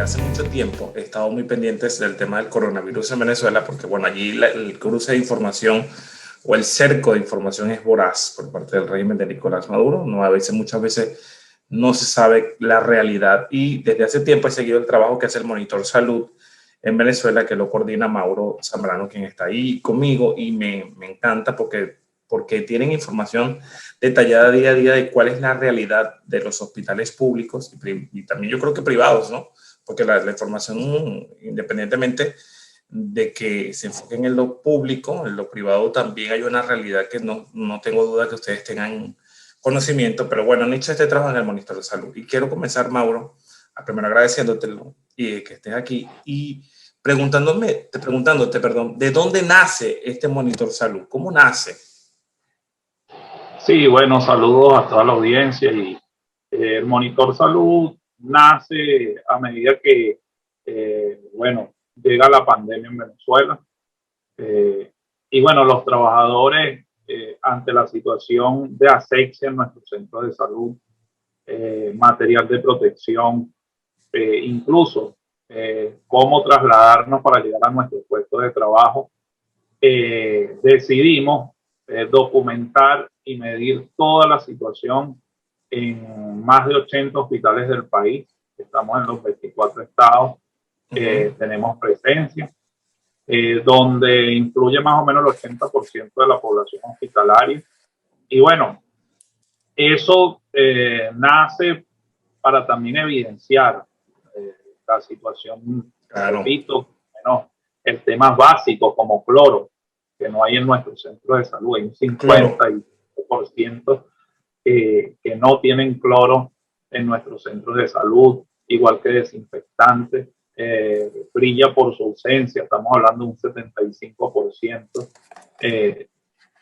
hace mucho tiempo he estado muy pendiente del tema del coronavirus en Venezuela, porque bueno, allí el cruce de información o el cerco de información es voraz por parte del régimen de Nicolás Maduro. No, muchas veces no se sabe la realidad y desde hace tiempo he seguido el trabajo que hace el Monitor Salud en Venezuela, que lo coordina Mauro Zambrano, quien está ahí conmigo, y me encanta porque tienen información detallada día a día de cuál es la realidad de los hospitales públicos y también yo creo que privados, ¿no? Porque la información, independientemente de que se enfoquen en lo público, en lo privado también hay una realidad que no tengo duda que ustedes tengan conocimiento, pero bueno, han hecho este trabajo en el Monitor de Salud. Y quiero comenzar, Mauro, primero agradeciéndotelo y que estés aquí y preguntándote, perdón, ¿de dónde nace este Monitor Salud? ¿Cómo nace? Sí, bueno, saludos a toda la audiencia y el Monitor Salud nace a medida que, bueno, llega la pandemia en Venezuela y bueno, los trabajadores ante la situación de asexia en nuestros centros de salud, material de protección, incluso cómo trasladarnos para llegar a nuestro puesto de trabajo, decidimos documentar y medir toda la situación en más de 80 hospitales del país. Estamos en los 24 estados, tenemos presencia, donde incluye más o menos el 80% de la población hospitalaria. Y bueno, eso nace para también evidenciar la situación, Claro. repito, bueno, el tema básico como cloro, que no hay en nuestros centros de salud. Hay un Cloro. 50% que no tienen cloro en nuestros centros de salud, igual que desinfectante. Brilla por su ausencia, estamos hablando de un 75%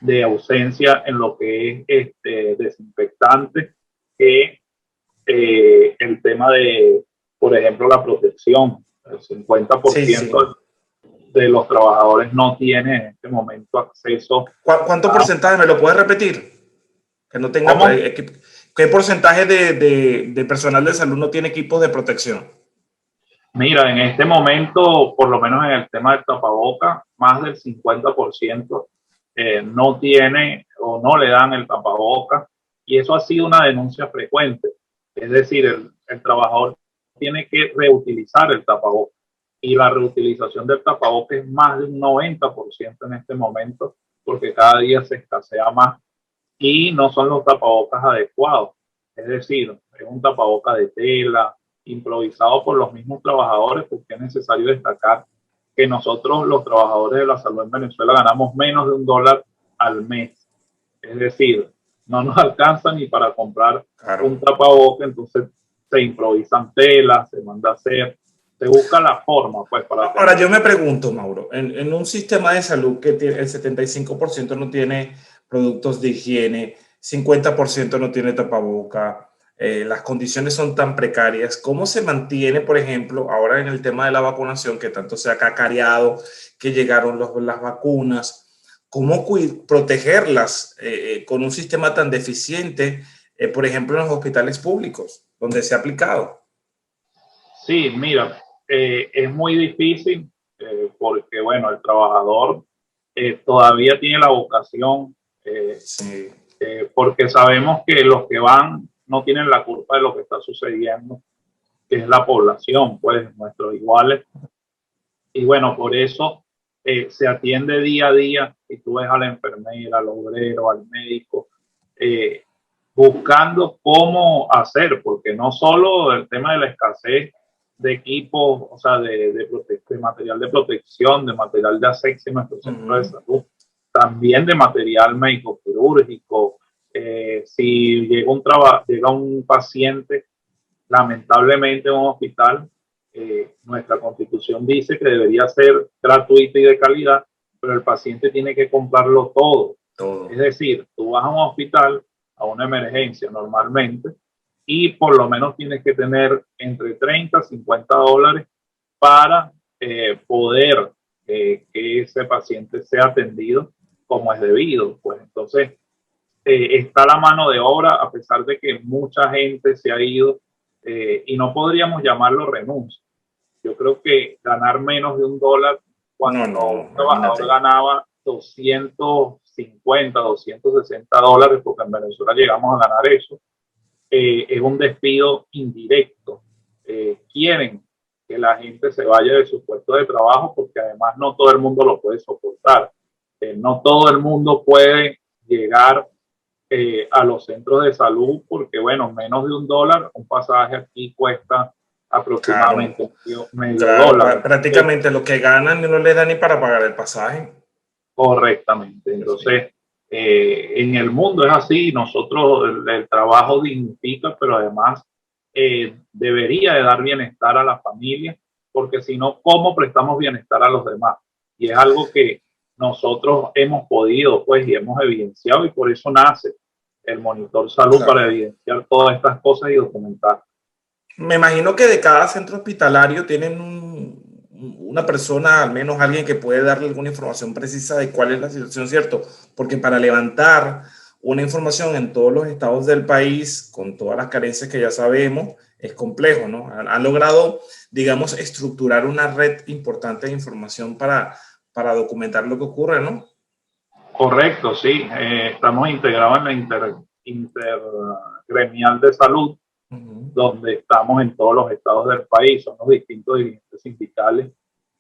de ausencia en lo que es desinfectante, que el tema de, por ejemplo, la protección. El 50% Sí. de los trabajadores no tienen en este momento acceso ¿Cuánto a... porcentaje me lo puedes repetir? Que no tenga, ¿Cómo? ¿qué porcentaje de personal de salud no tiene equipos de protección? Mira, en este momento, por lo menos en el tema del tapaboca, más del 50% no tiene o no le dan el tapaboca, y eso ha sido una denuncia frecuente. Es decir, el trabajador tiene que reutilizar el tapaboca, y la reutilización del tapaboca es más de un 90% en este momento, porque cada día se escasea más y no son los tapabocas adecuados. Es decir, es un tapaboca de tela, improvisado por los mismos trabajadores, porque es necesario destacar que nosotros, los trabajadores de la salud en Venezuela, ganamos menos de $1 al mes. Es decir, no nos alcanza ni para comprar Claro. un tapaboca, entonces se improvisan telas, se manda a hacer, se busca la forma, pues, para Ahora, tener. yo me pregunto, Mauro, en un sistema de salud que tiene, el 75% no tiene productos de higiene, 50% no tiene tapaboca, las condiciones son tan precarias, ¿cómo se mantiene, por ejemplo, ahora en el tema de la vacunación, que tanto se ha cacareado, que llegaron las vacunas, cómo protegerlas con un sistema tan deficiente, por ejemplo, en los hospitales públicos, donde se ha aplicado? Sí, mira, es muy difícil porque, bueno, el trabajador todavía tiene la vocación, Sí. porque sabemos que los que van no tienen la culpa de lo que está sucediendo, que es la población, pues nuestros iguales. Y bueno, por eso se atiende día a día, y tú ves a la enfermera, al obrero, al médico, eh, buscando cómo hacer, porque no solo el tema de la escasez de equipos, o sea, de material de protección, de material de asepsia en nuestro centro de salud, también de material médico quirúrgico. Si llega un paciente, lamentablemente en un hospital, nuestra constitución dice que debería ser gratuita y de calidad, pero el paciente tiene que comprarlo todo. Todo. Es decir, tú vas a un hospital, a una emergencia normalmente, y por lo menos tienes que tener entre 30 a $50 para poder que ese paciente sea atendido como es debido. Pues entonces está la mano de obra, a pesar de que mucha gente se ha ido, y no podríamos llamarlo renuncia, Yo creo que ganar menos de $1 cuando No, un trabajador imagínate. ganaba 250, $260, porque en Venezuela llegamos a ganar eso, es un despido indirecto. Quieren que la gente se vaya de su puesto de trabajo porque además no todo el mundo lo puede soportar. No todo el mundo puede llegar a los centros de salud porque, bueno, menos de $1, un pasaje aquí cuesta Claro, aproximadamente medio claro, dólar. prácticamente lo que ganan no les da ni para pagar el pasaje. Correctamente. Sí, Entonces, en el mundo es así. Nosotros, el trabajo dignifica, pero además debería de dar bienestar a la familia, porque si no, ¿cómo prestamos bienestar a los demás? Y es algo que nosotros hemos podido, pues, y hemos evidenciado, y por eso nace el Monitor Salud, para claro. evidenciar todas estas cosas y documentar. Me imagino que de cada centro hospitalario tienen una persona, al menos alguien que puede darle alguna información precisa de cuál es la situación, ¿cierto? Porque para levantar una información en todos los estados del país, con todas las carencias que ya sabemos, es complejo, ¿no? Han logrado, digamos, estructurar una red importante de información para documentar lo que ocurre, ¿no? Correcto, sí. Estamos integrados en la intergremial de salud, Uh -huh. donde estamos en todos los estados del país. Son los distintos dirigentes sindicales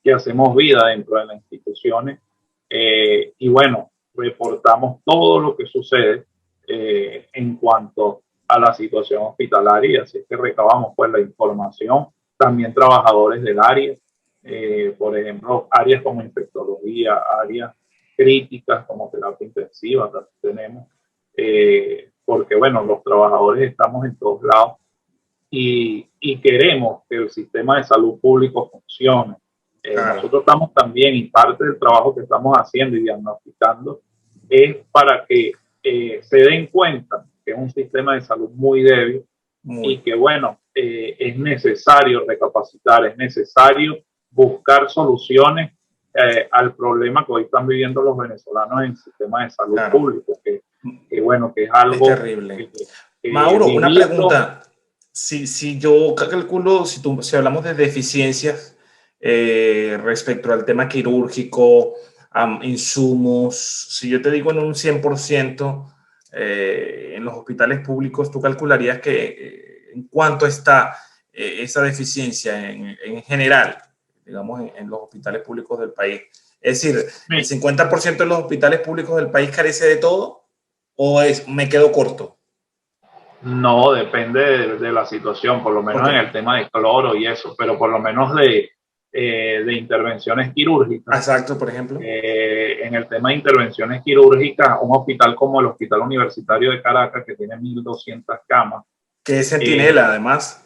que hacemos vida dentro de las instituciones. Y bueno, reportamos todo lo que sucede en cuanto a la situación hospitalaria, así es que recabamos pues la información. También trabajadores del área, por ejemplo, áreas como infectología, áreas críticas como terapia intensiva, tenemos, porque bueno, los trabajadores estamos en todos lados y queremos que el sistema de salud público funcione. Claro, Nosotros estamos también, y parte del trabajo que estamos haciendo y diagnosticando es para que se den cuenta que es un sistema de salud muy débil y muy. que, bueno, es necesario recapacitar, es necesario buscar soluciones al problema que hoy están viviendo los venezolanos en el sistema de salud Claro, público, bueno, que es es algo terrible. que Mauro, una vivirlo. pregunta. Si yo calculo, si hablamos de deficiencias respecto al tema quirúrgico, insumos, si yo te digo en un 100% en los hospitales públicos, tú calcularías que en cuánto está esa deficiencia en general, digamos, en los hospitales públicos del país. Es decir, ¿el 50% de los hospitales públicos del país carece de todo o me quedo corto? No, depende de la situación, por lo menos Ok, en el tema de cloro y eso, pero por lo menos de intervenciones quirúrgicas. exacto, por ejemplo. En el tema de intervenciones quirúrgicas, un hospital como el Hospital Universitario de Caracas, que tiene 1.200 camas, Que es eh, centinela, además.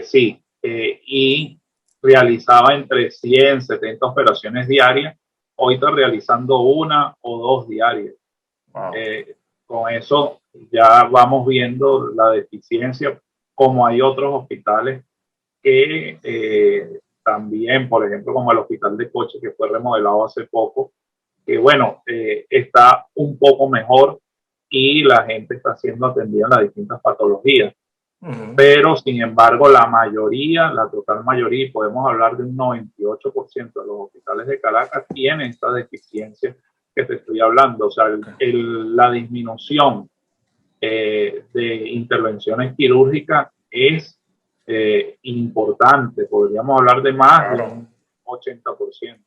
sí, y realizaba entre 100 70 operaciones diarias, hoy está realizando una o dos diarias. Wow. Con eso ya vamos viendo la deficiencia, como hay otros hospitales que también, por ejemplo, como el hospital de Coche, que fue remodelado hace poco, que bueno, está un poco mejor y la gente está siendo atendida en las distintas patologías. Uh -huh. Pero sin embargo, la mayoría, la total mayoría, y podemos hablar de un 98% de los hospitales de Caracas tienen esta deficiencia que te estoy hablando. O sea, Okay. la disminución de intervenciones quirúrgicas es importante. Podríamos hablar de más de Claro. un 80%.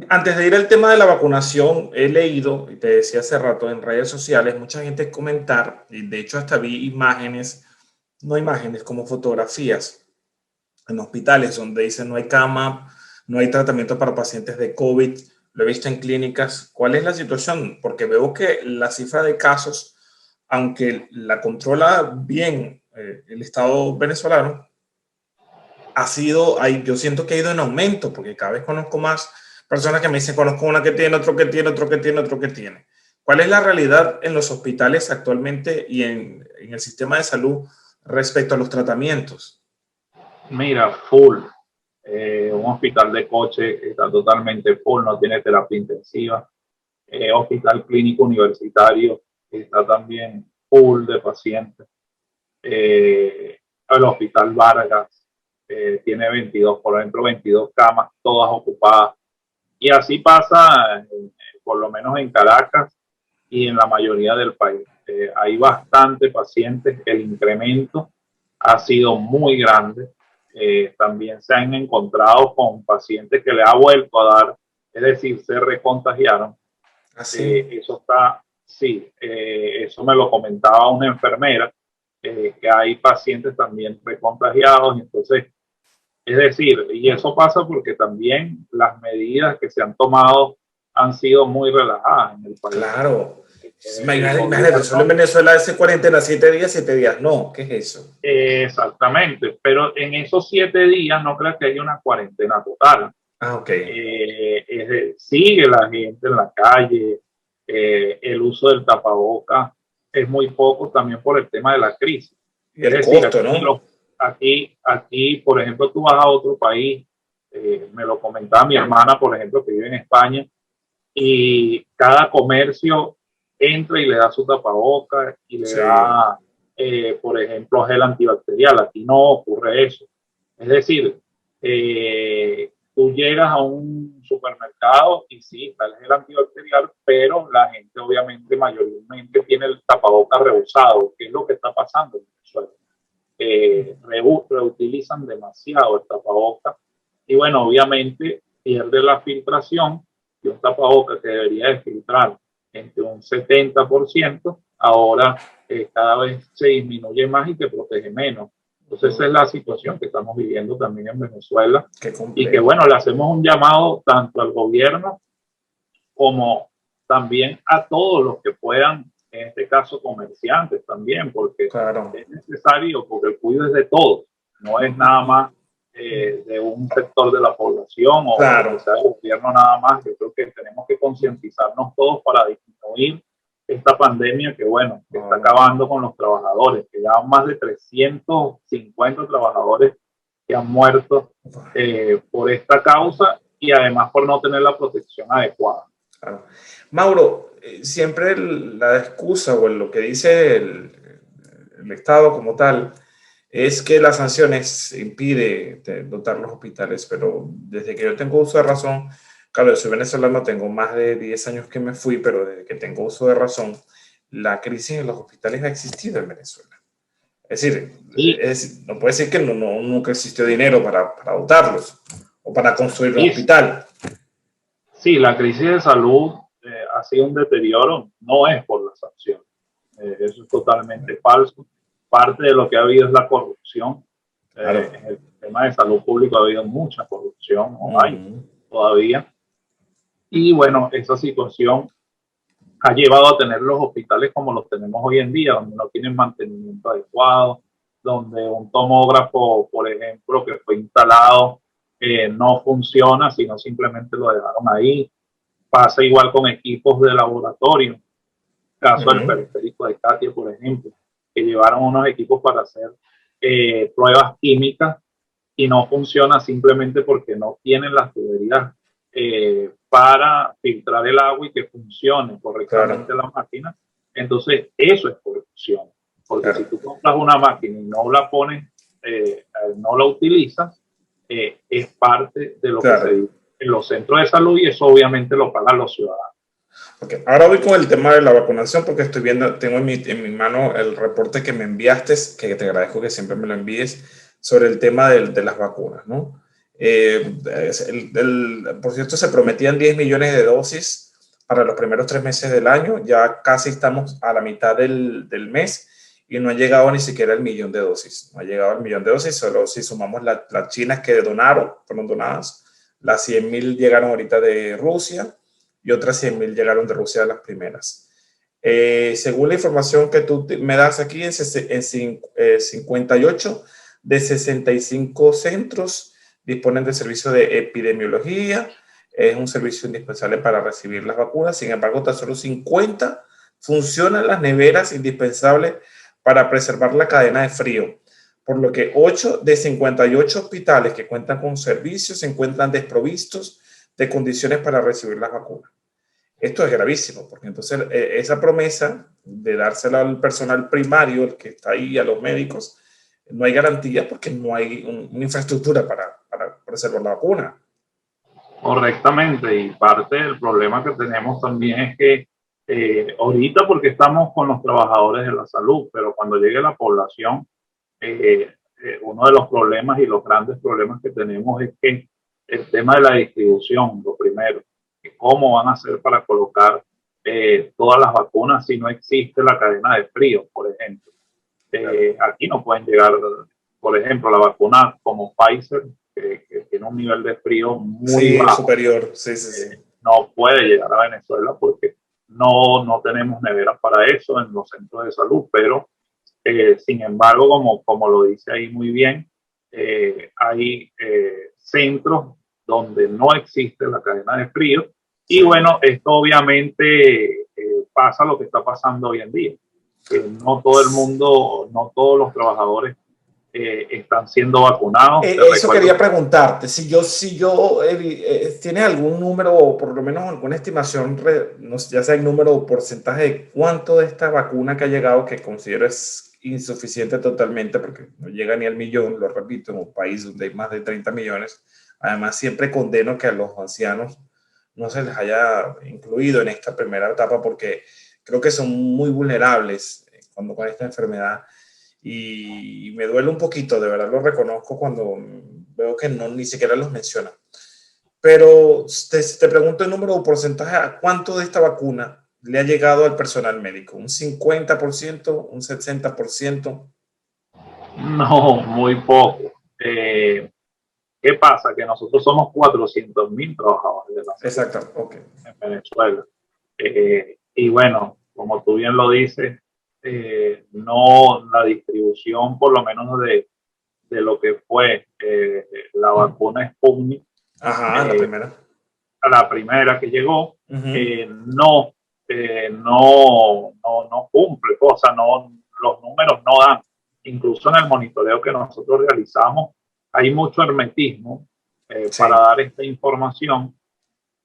Antes de ir al tema de la vacunación, he leído, y te decía hace rato en redes sociales, mucha gente comentar, y de hecho hasta vi imágenes, no imágenes, como fotografías en hospitales donde dicen no hay cama, no hay tratamiento para pacientes de COVID, lo he visto en clínicas. ¿Cuál es la situación? Porque veo que la cifra de casos, aunque la controla bien el Estado venezolano, yo siento que ha ido en aumento, porque cada vez conozco más personas que me dicen, conozco una que tiene, otro que tiene, otro que tiene, otro que tiene. ¿Cuál es la realidad en los hospitales actualmente y en el sistema de salud respecto a los tratamientos? Mira, full. Un hospital de Coche está totalmente full, no tiene terapia intensiva. Hospital Clínico Universitario está también full de pacientes. El Hospital Vargas. tiene 22, por ejemplo, 22 camas, todas ocupadas. Y así pasa, por lo menos en Caracas y en la mayoría del país. Hay bastante pacientes, el incremento ha sido muy grande. También se han encontrado con pacientes que le ha vuelto a dar, es decir, se recontagiaron. Así. Eso está, sí, eso me lo comentaba una enfermera, que hay pacientes también recontagiados. Entonces, es decir, y eso pasa porque también las medidas que se han tomado han sido muy relajadas en el país. Claro. El Imagínate, solo en gobierno, Venezuela hace cuarentena 7 días, 7 días. No, ¿qué es eso? exactamente, pero en esos 7 días no creo que haya una cuarentena total. Ah, ok. Sigue la gente en la calle, el uso del tapaboca es muy poco también por el tema de la crisis. Y Es el decir, costo, ¿no? aquí, por ejemplo, tú vas a otro país, me lo comentaba mi hermana, por ejemplo, que vive en España, y cada comercio entra y le da su tapaboca y le Sí, da, por ejemplo, gel antibacterial. Aquí no ocurre eso. Es decir, tú llegas a un supermercado y sí, está el gel antibacterial, pero la gente obviamente mayormente tiene el tapaboca rehusado. ¿Qué es lo que está pasando en Venezuela? Reutilizan demasiado el tapaboca y bueno, obviamente pierde la filtración y un tapaboca que debería de filtrar entre un 70%, ahora cada vez se disminuye más y te protege menos. Entonces esa es la situación que estamos viviendo también en Venezuela qué y que complejo. bueno, le hacemos un llamado tanto al gobierno como también a todos los que puedan, en este caso comerciantes también, porque Claro. es necesario, porque el cuidado es de todos, no es nada más de un sector de la población o que Claro. sea el gobierno nada más. Yo creo que tenemos que concientizarnos todos para disminuir esta pandemia que, bueno, que está No, acabando con los trabajadores, que ya más de 350 trabajadores que han muerto por esta causa y además por no tener la protección adecuada. claro. Mauro, siempre la excusa o lo que dice el Estado como tal es que las sanciones impide dotar los hospitales, pero desde que yo tengo uso de razón, claro, yo soy venezolano, tengo más de 10 años que me fui, pero desde que tengo uso de razón, la crisis en los hospitales ha existido en Venezuela. Es decir, Y, no puede decir que nunca existió dinero para dotarlos o para construir un y hospital. sí, la crisis de salud ha sido un deterioro, no es por la sanción. Eso es totalmente falso. Parte de lo que ha habido es la corrupción. Claro. En el tema de salud pública ha habido mucha corrupción, o hay Mm, todavía. Y bueno, esa situación ha llevado a tener los hospitales como los tenemos hoy en día, donde no tienen mantenimiento adecuado, donde un tomógrafo, por ejemplo, que fue instalado, no funciona, sino simplemente lo dejaron ahí. Pasa igual con equipos de laboratorio, caso del mm, periférico de Katia, por ejemplo, que llevaron unos equipos para hacer pruebas químicas y no funciona simplemente porque no tienen las tuberías para filtrar el agua y que funcione correctamente claro, la máquina. Entonces, eso es corrupción, porque si claro, tú compras una máquina y no la pones, no la utilizas, es parte de lo que se claro. dice en los centros de salud y eso obviamente lo pagan los ciudadanos. Okay. Ahora voy con el tema de la vacunación porque estoy viendo, tengo en mi mano el reporte que me enviaste, que te agradezco que siempre me lo envíes, sobre el tema de las vacunas, ¿no? Por cierto, se prometían 10 millones de dosis para los primeros 3 meses del año, ya casi estamos a la mitad del mes y no ha llegado ni siquiera el millón de dosis, no ha llegado el millón de dosis, solo si sumamos las chinas que donaron, fueron donadas, las 100.000 llegaron ahorita de Rusia y otras 100.000 llegaron de Rusia las primeras. Según la información que tú me das aquí, en 58 de 65 centros disponen de servicio de epidemiología. Es un servicio indispensable para recibir las vacunas. Sin embargo, tan solo 50 funcionan las neveras indispensables para preservar la cadena de frío. Por lo que 8 de 58 hospitales que cuentan con servicios se encuentran desprovistos de condiciones para recibir las vacunas. Esto es gravísimo, porque entonces esa promesa de dársela al personal primario, el que está ahí, a los médicos, no hay garantía porque no hay una infraestructura para preservar la vacuna. Correctamente, y parte del problema que tenemos también es que ahorita porque estamos con los trabajadores de la salud, pero cuando llegue la población, uno de los problemas y los grandes problemas que tenemos es que el tema de la distribución, lo primero, que cómo van a hacer para colocar todas las vacunas si no existe la cadena de frío, por ejemplo. Aquí no pueden llegar, por ejemplo, la vacuna como Pfizer, que tiene un nivel de frío muy bajo, superior, sí. no puede llegar a Venezuela porque no tenemos neveras para eso en los centros de salud, pero sin embargo, como lo dice ahí muy bien, hay centros donde no existe la cadena de frío y bueno, esto obviamente pasa lo que está pasando hoy en día, que no todo el mundo, no todos los trabajadores están siendo vacunados. Eso quería preguntarte, si yo ¿tienes algún número o por lo menos alguna estimación, no sé, ya sea el número o porcentaje de cuánto de esta vacuna que ha llegado, que considero es insuficiente totalmente porque no llega ni al millón, lo repito, en un país donde hay más de 30 millones? Además, siempre condeno que a los ancianos no se les haya incluido en esta primera etapa porque creo que son muy vulnerables cuando con esta enfermedad. Y me duele un poquito, de verdad lo reconozco cuando veo que no, ni siquiera los mencionan. Pero te pregunto el número o porcentaje, ¿a cuánto de esta vacuna le ha llegado al personal médico? ¿Un 50%? ¿Un 60%? No, muy poco. ¿Qué pasa? Que nosotros somos 400.000 trabajadores de la salud. Exacto, ok. En Venezuela. Y bueno, como tú bien lo dices, no la distribución, por lo menos de lo que fue la vacuna Sputnik, Ajá, la primera que llegó, uh-huh. no cumple, o sea, los números no dan. Incluso en el monitoreo que nosotros realizamos, hay mucho hermetismo Sí. para dar esta información.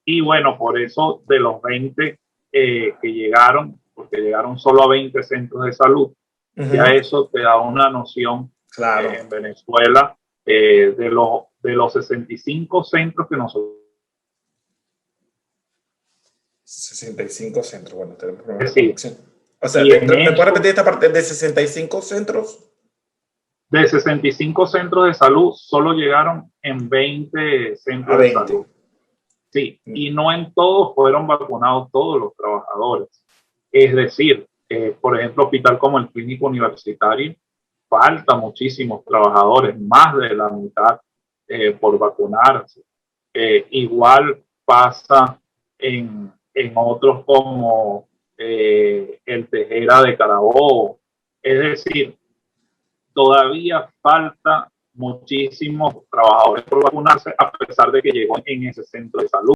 Y bueno, por eso de los 20 que llegaron, porque llegaron solo a 20 centros de salud, ya Uh-huh. eso te da una noción Claro. en Venezuela de los 65 centros que nosotros... 65 centros, bueno, tenemos problemas de Sí, conexión. O sea, y en ¿me puedes eso, repetir esta parte? ¿De 65 centros? de 65 centros de salud, solo llegaron en 20 A centros de 20. salud. Sí, y no en todos fueron vacunados todos los trabajadores. Es decir, por ejemplo, hospital como el Clínico Universitario, falta muchísimos trabajadores, más de la mitad por vacunarse. Igual pasa en otros como el Tejera de Carabobo. Es decir, todavía falta muchísimos trabajadores por vacunarse a pesar de que llegó en ese centro de salud.